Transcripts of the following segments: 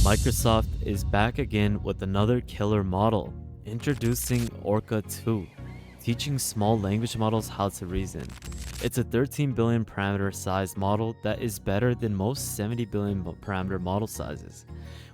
Microsoft is back again with another killer model, introducing Orca-2, teaching small language models how to reason. It's a 13 billion parameter size model that is better than most 70 billion parameter model sizes.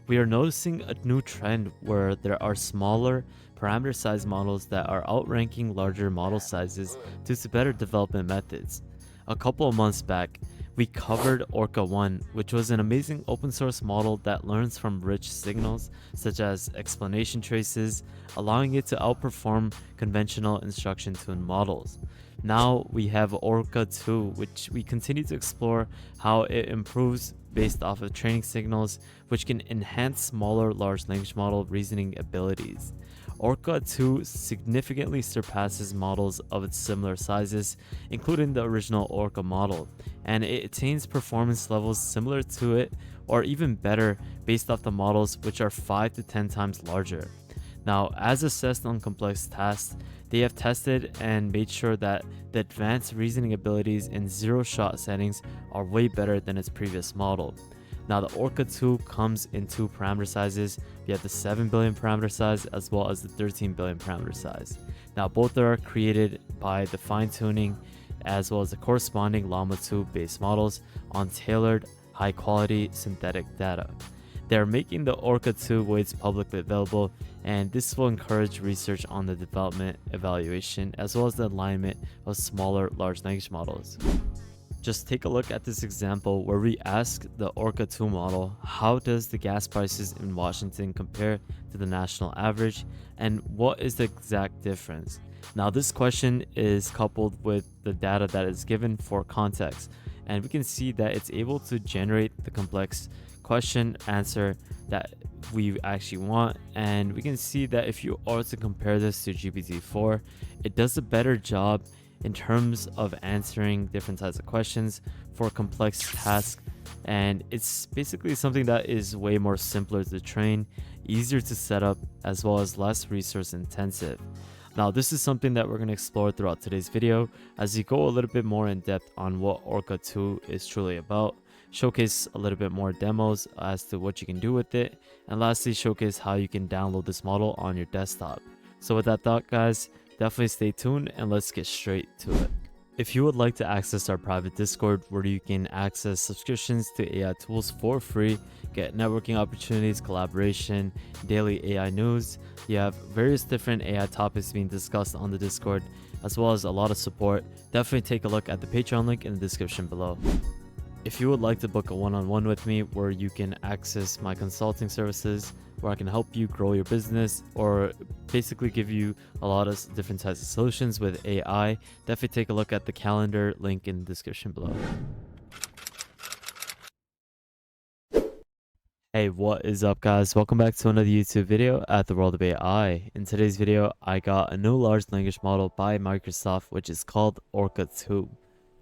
We are noticing a new trend where there are smaller parameter size models that are outranking larger model sizes due to better development methods. A couple of months back, we covered Orca-1, which was an amazing open source model that learns from rich signals such as explanation traces, allowing it to outperform conventional instruction tuned models. Now we have Orca-2, which we continue to explore how it improves based off of training signals, which can enhance smaller large language model reasoning abilities. Orca-2 significantly surpasses models of its similar sizes, including the original Orca model, and it attains performance levels similar to it or even better based off the models, which are 5 to 10 times larger. Now, as assessed on complex tasks, they have tested and made sure that the advanced reasoning abilities in zero-shot settings are way better than its previous model. Now, the Orca-2 comes in two parameter sizes. We have the 7 billion parameter size as well as the 13 billion parameter size. Now, both are created by the fine-tuning as well as the corresponding llama 2 base models on tailored, high-quality synthetic data. They are making the Orca-2 weights publicly available, and this will encourage research on the development, evaluation, as well as the alignment of smaller large language models. Just take a look at this example where we ask the Orca-2 model, how does the gas prices in Washington compare to the national average, and what is the exact difference? Now, this question is coupled with the data that is given for context, and we can see that it's able to generate the complex question answer that we actually want. And we can see that if you are to compare this to GPT-4, it does a better job in terms of answering different types of questions for complex tasks, and it's basically something that is way more simpler to train, easier to set up, as well as less resource intensive. Now, this is something that we're going to explore throughout today's video as you go a little bit more in depth on what Orca-2 is truly about, showcase a little bit more demos as to what you can do with it, and lastly showcase how you can download this model on your desktop. So with that thought, guys, definitely stay tuned and let's get straight to it. If you would like to access our private Discord where you can access subscriptions to AI tools for free, get networking opportunities, collaboration, daily AI news, you have various different AI topics being discussed on the Discord, as well as a lot of support, definitely take a look at the Patreon link in the description below. If you would like to book a one-on-one with me where you can access my consulting services, where I can help you grow your business or basically give you a lot of different types of solutions with AI, definitely take a look at the calendar link in the description below. Hey, what is up, guys? Welcome back to another YouTube video at the World of AI. In today's video, I got a new large language model by Microsoft, which is called Orca-2.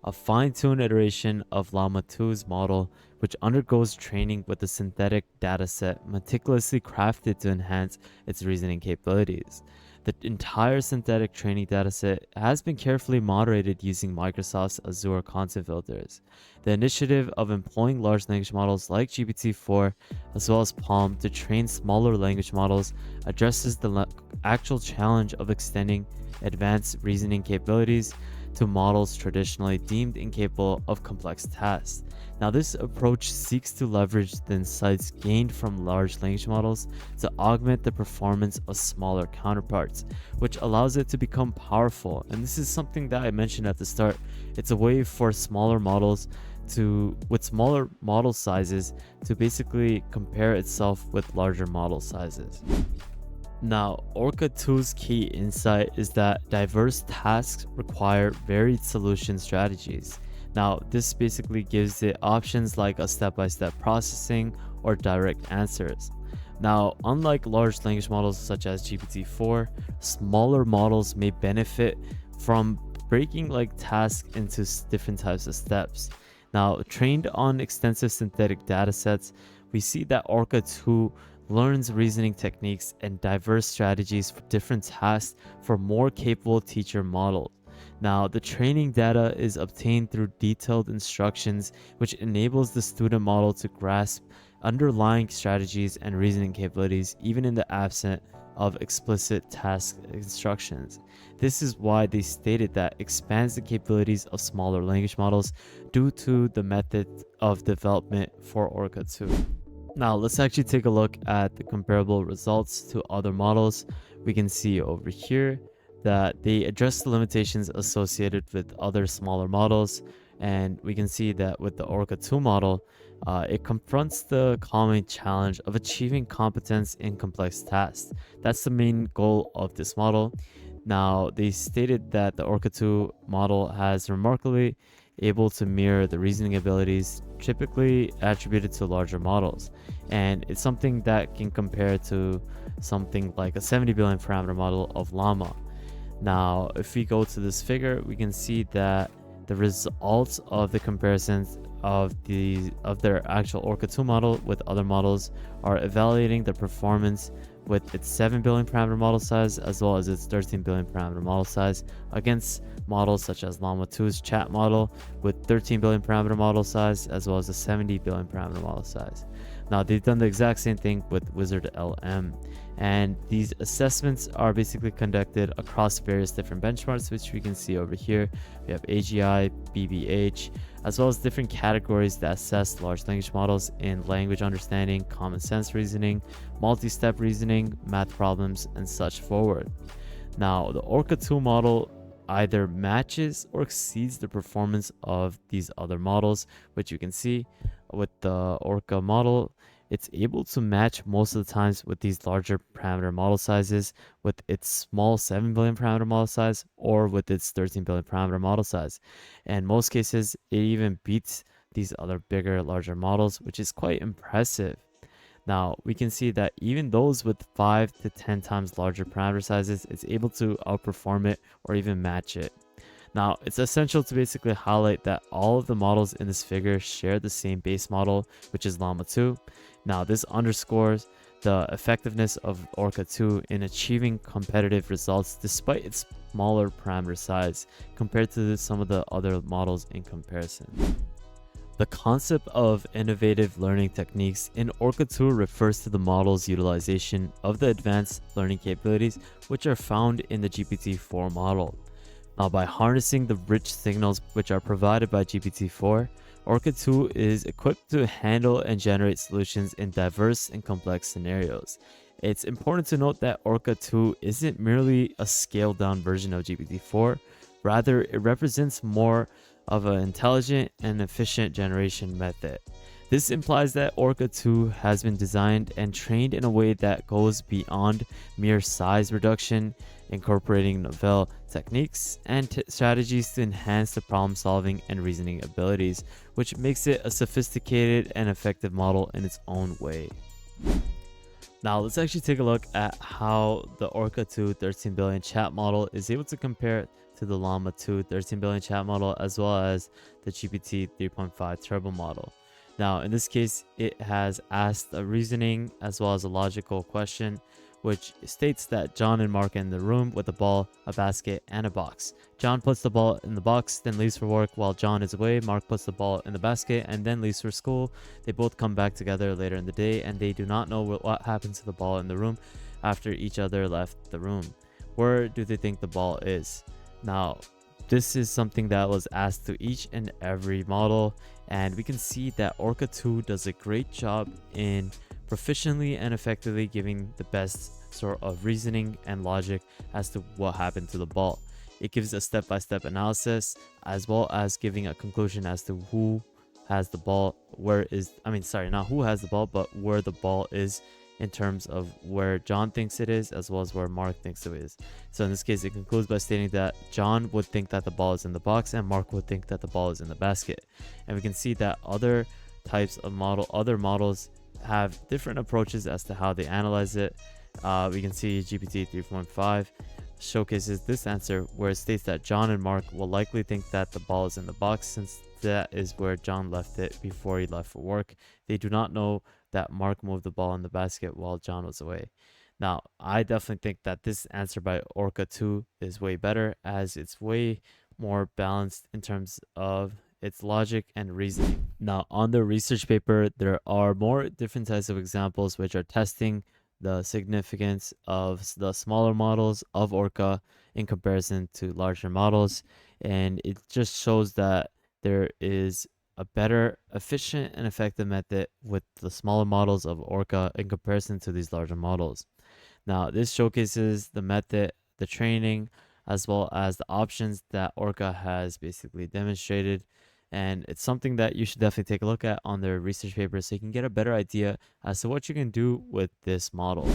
A fine-tuned iteration of Llama 2's model, which undergoes training with a synthetic dataset meticulously crafted to enhance its reasoning capabilities. The entire synthetic training dataset has been carefully moderated using Microsoft's Azure content filters. The initiative of employing large language models like GPT-4 as well as PaLm to train smaller language models addresses the actual challenge of extending advanced reasoning capabilities to models traditionally deemed incapable of complex tasks. Now, this approach seeks to leverage the insights gained from large language models to augment the performance of smaller counterparts, which allows it to become powerful. And this is something that I mentioned at the start. It's a way for smaller models with smaller model sizes to basically compare itself with larger model sizes. Now, Orca-2's key insight is that diverse tasks require varied solution strategies. Now, this basically gives it options like a step-by-step processing or direct answers. Now, unlike large language models such as GPT-4, smaller models may benefit from breaking tasks into different types of steps. Now, trained on extensive synthetic datasets, we see that Orca-2 learns reasoning techniques and diverse strategies for different tasks for more capable teacher models. Now, the training data is obtained through detailed instructions, which enables the student model to grasp underlying strategies and reasoning capabilities, even in the absence of explicit task instructions. This is why they stated that expands the capabilities of smaller language models due to the method of development for Orca-2. Now, let's actually take a look at the comparable results to other models. We can see over here that they address the limitations associated with other smaller models. And we can see that with the Orca-2 model, it confronts the common challenge of achieving competence in complex tasks. That's the main goal of this model. Now, they stated that the Orca-2 model has remarkably able to mirror the reasoning abilities typically attributed to larger models. And it's something that can compare to something like a 70 billion parameter model of llama. Now, if we go to this figure, we can see that the results of the comparisons of their actual Orca-2 model with other models are evaluating the performance with its 7 billion parameter model size as well as its 13 billion parameter model size against models such as Llama 2's chat model with 13 billion parameter model size as well as a 70 billion parameter model size. Now, they've done the exact same thing with Wizard LM, and these assessments are basically conducted across various different benchmarks, which we can see over here. We have AGI, BBH, as well as different categories that assess large language models in language understanding, common sense reasoning, multi-step reasoning, math problems, and such forward. Now, the Orca-2 model either matches or exceeds the performance of these other models, which you can see with the Orca model. It's able to match most of the times with these larger parameter model sizes with its small 7 billion parameter model size or with its 13 billion parameter model size. In most cases, it even beats these other bigger, larger models, which is quite impressive. Now, we can see that even those with 5 to 10 times larger parameter sizes, it's able to outperform it or even match it. Now, it's essential to basically highlight that all of the models in this figure share the same base model, which is Llama 2. Now, this underscores the effectiveness of Orca-2 in achieving competitive results despite its smaller parameter size compared to some of the other models in comparison. The concept of innovative learning techniques in Orca-2 refers to the model's utilization of the advanced learning capabilities which are found in the GPT-4 model. Now, by harnessing the rich signals which are provided by GPT-4, Orca-2 is equipped to handle and generate solutions in diverse and complex scenarios. It's important to note that Orca-2 isn't merely a scaled-down version of GPT-4, rather it represents more of an intelligent and efficient generation method. This implies that Orca-2 has been designed and trained in a way that goes beyond mere size reduction, incorporating novel techniques and strategies to enhance the problem solving and reasoning abilities, which makes it a sophisticated and effective model in its own way. Now, let's actually take a look at how the Orca-2 13 billion chat model is able to compare to the Llama 2 13 billion chat model as well as the GPT 3.5 turbo model. Now, in this case, it has asked a reasoning as well as a logical question, which states that John and Mark are in the room with a ball, a basket, and a box. John puts the ball in the box, then leaves for work while John is away. Mark puts the ball in the basket and then leaves for school. They both come back together later in the day, and they do not know what happened to the ball in the room after each other left the room. Where do they think the ball is? Now, this is something that was asked to each and every model, and we can see that Orca-2 does a great job in proficiently and effectively giving the best sort of reasoning and logic as to what happened to the ball. It gives a step-by-step analysis as well as giving a conclusion as to who has the ball, not who has the ball, but where the ball is in terms of where John thinks it is as well as where Mark thinks it is. So in this case, it concludes by stating that John would think that the ball is in the box and Mark would think that the ball is in the basket. And we can see that other models have different approaches as to how they analyze it. We can see GPT 3.5 showcases this answer where it states that John and Mark will likely think that the ball is in the box since that is where John left it before he left for work. They do not know that Mark moved the ball in the basket while John was away. Now, I definitely think that this answer by Orca-2 is way better as it's way more balanced in terms of its logic and reasoning. Now, on the research paper, there are more different types of examples which are testing the significance of the smaller models of Orca in comparison to larger models. And it just shows that there is a better, efficient, and effective method with the smaller models of Orca in comparison to these larger models. Now, this showcases the method, the training, as well as the options that Orca has basically demonstrated. And it's something that you should definitely take a look at on their research paper so you can get a better idea as to what you can do with this model.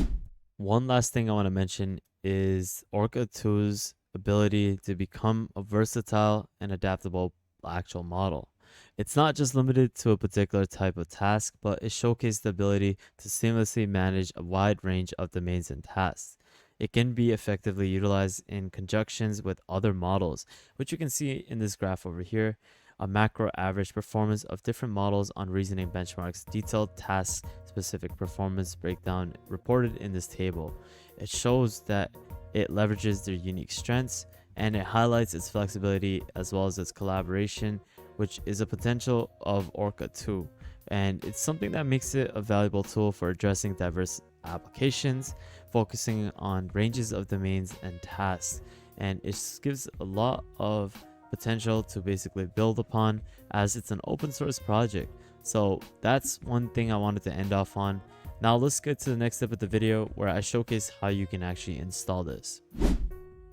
One last thing I want to mention is Orca-2's ability to become a versatile and adaptable actual model. It's not just limited to a particular type of task, but it showcases the ability to seamlessly manage a wide range of domains and tasks. It can be effectively utilized in conjunctions with other models, which you can see in this graph over here. A macro average performance of different models on reasoning benchmarks, detailed task specific performance breakdown reported in this table. It shows that it leverages their unique strengths and it highlights its flexibility as well as its collaboration, which is a potential of Orca-2. And it's something that makes it a valuable tool for addressing diverse applications, focusing on ranges of domains and tasks. And it gives a lot of potential to basically build upon as it's an open source project. So that's one thing I wanted to end off on. Now let's get to the next step of the video where I showcase how you can actually install this.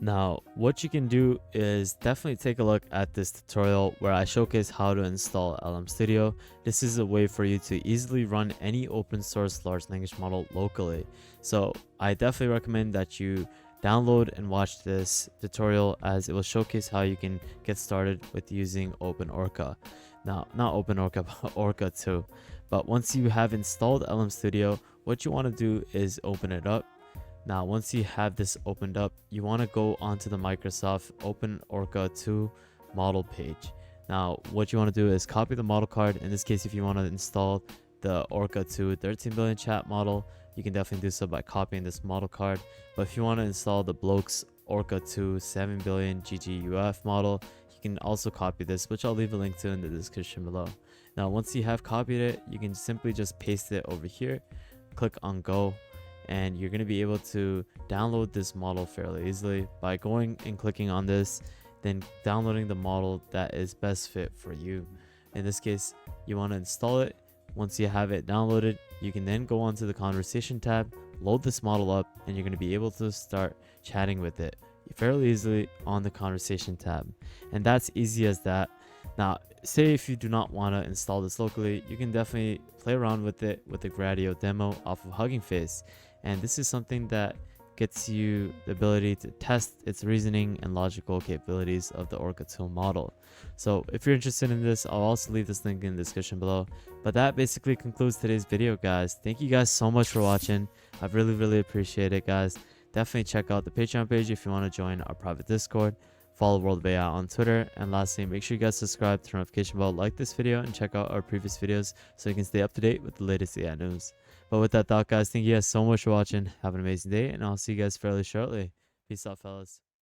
Now, what you can do is definitely take a look at this tutorial where I showcase how to install LM Studio. This is a way for you to easily run any open source large language model locally. So I definitely recommend that you download and watch this tutorial as it will showcase how you can get started with using OpenOrca. Now, not OpenOrca, but Orca-2. But once you have installed LM Studio, what you want to do is open it up. Now, once you have this opened up, you want to go onto the Microsoft Open Orca-2 model page. Now, what you want to do is copy the model card. In this case, if you want to install the Orca-2 13 billion chat model, you can definitely do so by copying this model card. But if you want to install the Blokes Orca-2 7 billion GGUF model, you can also copy this, which I'll leave a link to in the description below. Now, once you have copied it, you can simply just paste it over here, click on go, and you're going to be able to download this model fairly easily by going and clicking on this, then downloading the model that is best fit for you. In this case, you want to install it. Once you have it downloaded, you can then go onto the conversation tab, load this model up, and you're going to be able to start chatting with it fairly easily on the conversation tab. And that's easy as that. Now, say if you do not want to install this locally, you can definitely play around with it with the Gradio demo off of Hugging Face. And this is something that gets you the ability to test its reasoning and logical capabilities of the Orca-2 model. So if you're interested in this, I'll also leave this link in the description below. But that basically concludes today's video, guys. Thank you guys so much for watching. I really appreciate it, guys. Definitely check out the Patreon page if you want to join our private Discord. Follow World Bay out on Twitter. And lastly, make sure you guys subscribe, turn notification bell, like this video, and check out our previous videos so you can stay up to date with the latest AI news. But with that thought, guys, thank you guys so much for watching. Have an amazing day, and I'll see you guys fairly shortly. Peace out, fellas.